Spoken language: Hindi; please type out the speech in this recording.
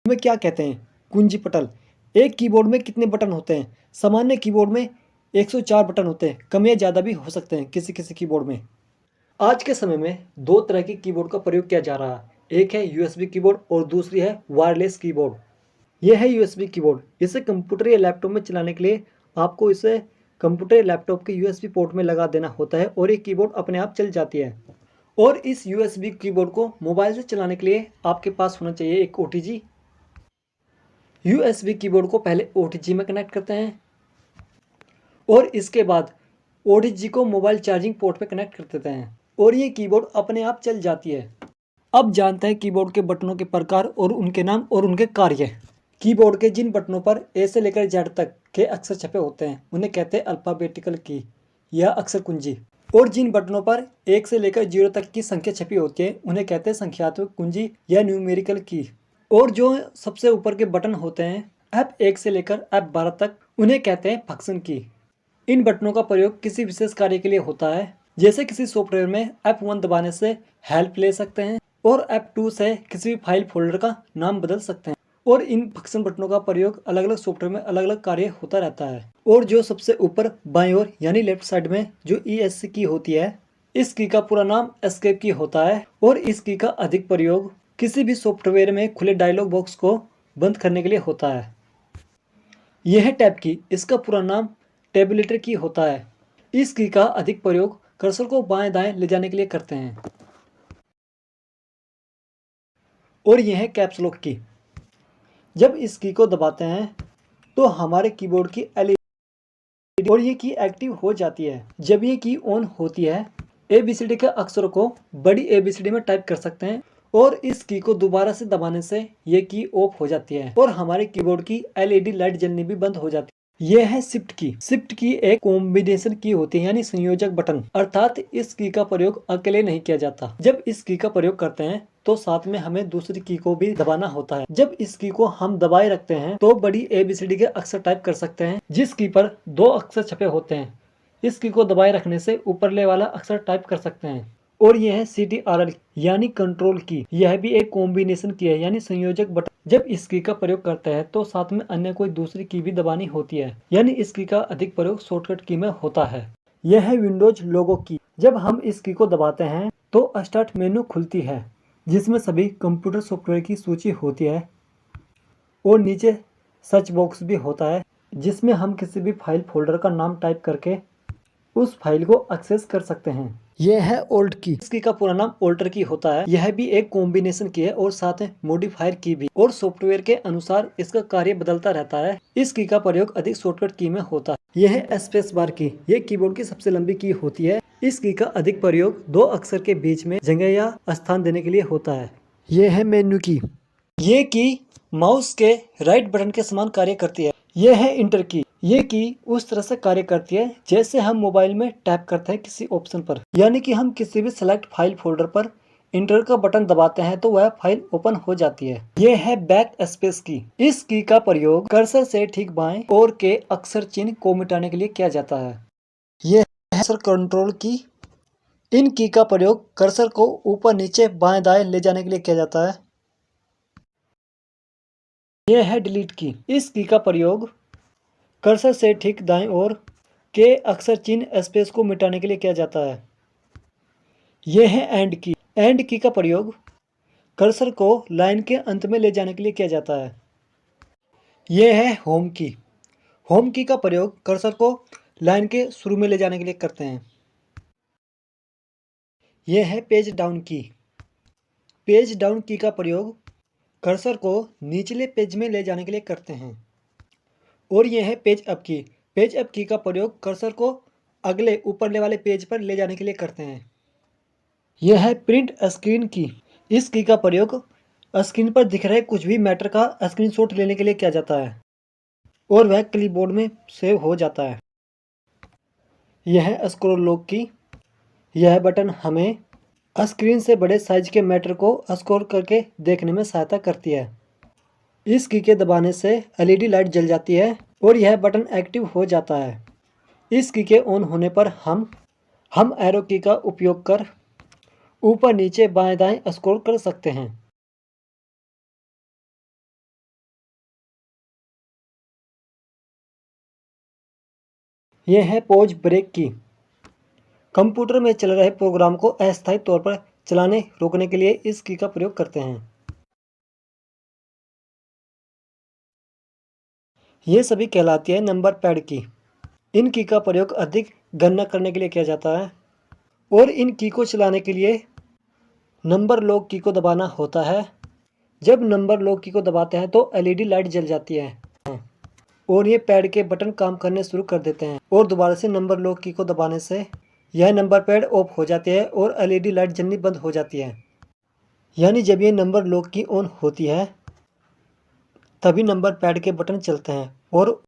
में क्या कहते हैं? कुंजी पटल। एक कीबोर्ड में कितने बटन होते हैं? सामान्य कीबोर्ड में 104 बटन होते हैं, कम या ज़्यादा भी हो सकते हैं किसी किसी कीबोर्ड में। आज के समय में दो तरह की कीबोर्ड का प्रयोग किया जा रहा है। एक है यूएसबी कीबोर्ड और दूसरी है वायरलेस कीबोर्ड। यह है यूएसबी कीबोर्ड। इसे कंप्यूटर या लैपटॉप में चलाने के लिए आपको इसे कंप्यूटर या लैपटॉप के यूएसबी पोर्ट में लगा देना होता है और ये कीबोर्ड अपने आप चल जाती है। और इस यूएसबी कीबोर्ड को मोबाइल से चलाने के लिए आपके पास होना चाहिए एक ओटीजी। यूएसबी कीबोर्ड को पहले ओटीजी में कनेक्ट करते हैं और इसके बाद ओटीजी को मोबाइल चार्जिंग पोर्ट पे कनेक्ट कर देते हैं और ये कीबोर्ड अपने आप चल जाती है। अब जानते हैं कीबोर्ड के बटनों के प्रकार और उनके नाम और उनके कार्य। कीबोर्ड के जिन बटनों पर ए से लेकर जेड तक के अक्षर छपे होते हैं उन्हें कहते हैं अल्फाबेटिकल की या अक्षर कुंजी। और जिन बटनों पर 1 से लेकर 0 तक की संख्या छपी होती है उन्हें कहते हैं संख्यात्मक कुंजी या न्यूमेरिकल की। और जो सबसे ऊपर के बटन होते हैं F1 से लेकर F12 तक उन्हें कहते हैं फंक्शन की। इन बटनों का प्रयोग किसी विशेष कार्य के लिए होता है, जैसे किसी सॉफ्टवेयर में F1 दबाने से हेल्प ले सकते हैं और F2 से किसी भी फाइल फोल्डर का नाम बदल सकते हैं। और इन फंक्शन बटनों का प्रयोग अलग अलग सॉफ्टवेयर में अलग अलग कार्य होता रहता है। और जो सबसे ऊपर बाईं ओर यानी लेफ्ट साइड में जो ESC की होती है, इस की का पूरा नाम एस्केप की होता है और इस की का अधिक प्रयोग किसी भी सॉफ्टवेयर में खुले डायलॉग बॉक्स को बंद करने के लिए होता है। यह टैब की, इसका पूरा नाम टेबुलेटर की होता है। इस की का अधिक प्रयोग कर्सर को बाएं दाएं ले जाने के लिए करते हैं। और यह है कैप्स लॉक की। जब इस की को दबाते हैं तो हमारे कीबोर्ड की एलईडी और ये की एक्टिव हो जाती है। जब ये की ऑन होती है ABCD के अक्षरों को बड़ी ABCD में टाइप कर सकते हैं और इस की को दोबारा से दबाने से ये की ऑफ हो जाती है और हमारे कीबोर्ड की एलईडी लाइट जलनी भी बंद हो जाती है। यह है शिफ्ट की। शिफ्ट की एक कॉम्बिनेशन की होती है यानी संयोजक बटन, अर्थात इस की का प्रयोग अकेले नहीं किया जाता। जब इस की का प्रयोग करते हैं तो साथ में हमें दूसरी की को भी दबाना होता है। जब इस की को हम दबाए रखते हैं तो बड़ी ABCD के अक्षर टाइप कर सकते हैं जिस की पर 2 अक्षर छपे होते हैं। इस की को दबाए रखने से ऊपरले वाला अक्षर टाइप कर सकते हैं। और यह है CTRL यानी कंट्रोल की। यह भी एक कॉम्बिनेशन की है यानी संयोजक बटन। जब इस की का प्रयोग करते हैं तो साथ में अन्य कोई दूसरी की भी दबानी होती है, यानी इस की का अधिक प्रयोग शॉर्टकट की में होता है। यह है विंडोज लोगो की। जब हम इस की को दबाते हैं तो स्टार्ट मेनू खुलती है जिसमें सभी कंप्यूटर सॉफ्टवेयर की सूची होती है और नीचे सर्च बॉक्स भी होता है जिसमें हम किसी भी फाइल फोल्डर का नाम टाइप करके उस फाइल को एक्सेस कर सकते हैं। यह है ओल्ट की। इस की का पूरा नाम ऑल्टर की होता है। यह भी एक कॉम्बिनेशन की है और साथ में मॉडिफायर की भी, और सॉफ्टवेयर के अनुसार इसका कार्य बदलता रहता है। इस की का प्रयोग अधिक शॉर्टकट की में होता है। यह है स्पेस बार की। यह कीबोर्ड की सबसे लंबी की होती है। इस की का अधिक प्रयोग 2 अक्षर के बीच में जगह या स्थान देने के लिए होता है। यह है मेन्यू की। ये की माउस के राइट बटन के समान कार्य करती है। यह है इंटर की। ये की उस तरह से कार्य करती है जैसे हम मोबाइल में टैप करते हैं किसी ऑप्शन पर, यानी कि हम किसी भी सेलेक्ट फाइल फोल्डर पर इंटर का बटन दबाते हैं तो वह फाइल ओपन हो जाती है। यह है बैक स्पेस की। इस की का प्रयोग कर्सर से ठीक बाएं ओर के अक्षर चिन्ह को मिटाने के लिए किया जाता है। यह है कर्सर कंट्रोल की। इन की का प्रयोग कर्सर को ऊपर नीचे बाएं दाएं ले जाने के लिए किया जाता है। यह है डिलीट की। इस की का प्रयोग कर्सर से ठीक दाएं ओर के अक्षर चिन्ह स्पेस को मिटाने के लिए किया जाता है। यह है एंड की। एंड की का प्रयोग कर्सर को लाइन के अंत में ले जाने के लिए किया जाता है। यह है होम की। होम की का प्रयोग कर्सर को लाइन के शुरू में ले जाने के लिए करते हैं। यह है पेज डाउन की। पेज डाउन की का प्रयोग कर्सर को निचले पेज में ले जाने के लिए करते हैं। और यह है पेज अप की। पेज अप की का प्रयोग कर्सर को अगले ऊपरले वाले पेज पर ले जाने के लिए करते हैं। यह है प्रिंट स्क्रीन की। इस की का प्रयोग स्क्रीन पर दिख रहे कुछ भी मैटर का स्क्रीनशॉट लेने के लिए किया जाता है और वह क्लिपबोर्ड में सेव हो जाता है। यह है स्क्रॉल लॉक की। यह बटन हमें स्क्रीन से बड़े साइज के मैटर को स्क्रॉल करके देखने में सहायता करती है। इस की के दबाने से LED लाइट जल जाती है और यह बटन एक्टिव हो जाता है। इस की के ऑन होने पर हम एरो की का उपयोग कर ऊपर नीचे बाएं दाएं स्क्रॉल कर सकते हैं। यह है पॉज ब्रेक की। कंप्यूटर में चल रहे प्रोग्राम को अस्थायी तौर पर चलाने रोकने के लिए इस की का प्रयोग करते हैं। ये सभी कहलाती है नंबर पैड की। इन की का प्रयोग अधिक गणना करने के लिए किया जाता है और इन की को चलाने के लिए नंबर लॉक की को दबाना होता है। जब नंबर लॉक की को दबाते हैं तो एलईडी लाइट जल जाती है और ये पैड के बटन काम करने शुरू कर देते हैं और दोबारा से नंबर लॉक की को दबाने से यह नंबर पैड ऑफ हो जाती है और एलईडी लाइट जलनी बंद हो जाती है। यानी जब ये नंबर लॉक की ऑन होती है तभी नंबर पैड के बटन चलते हैं और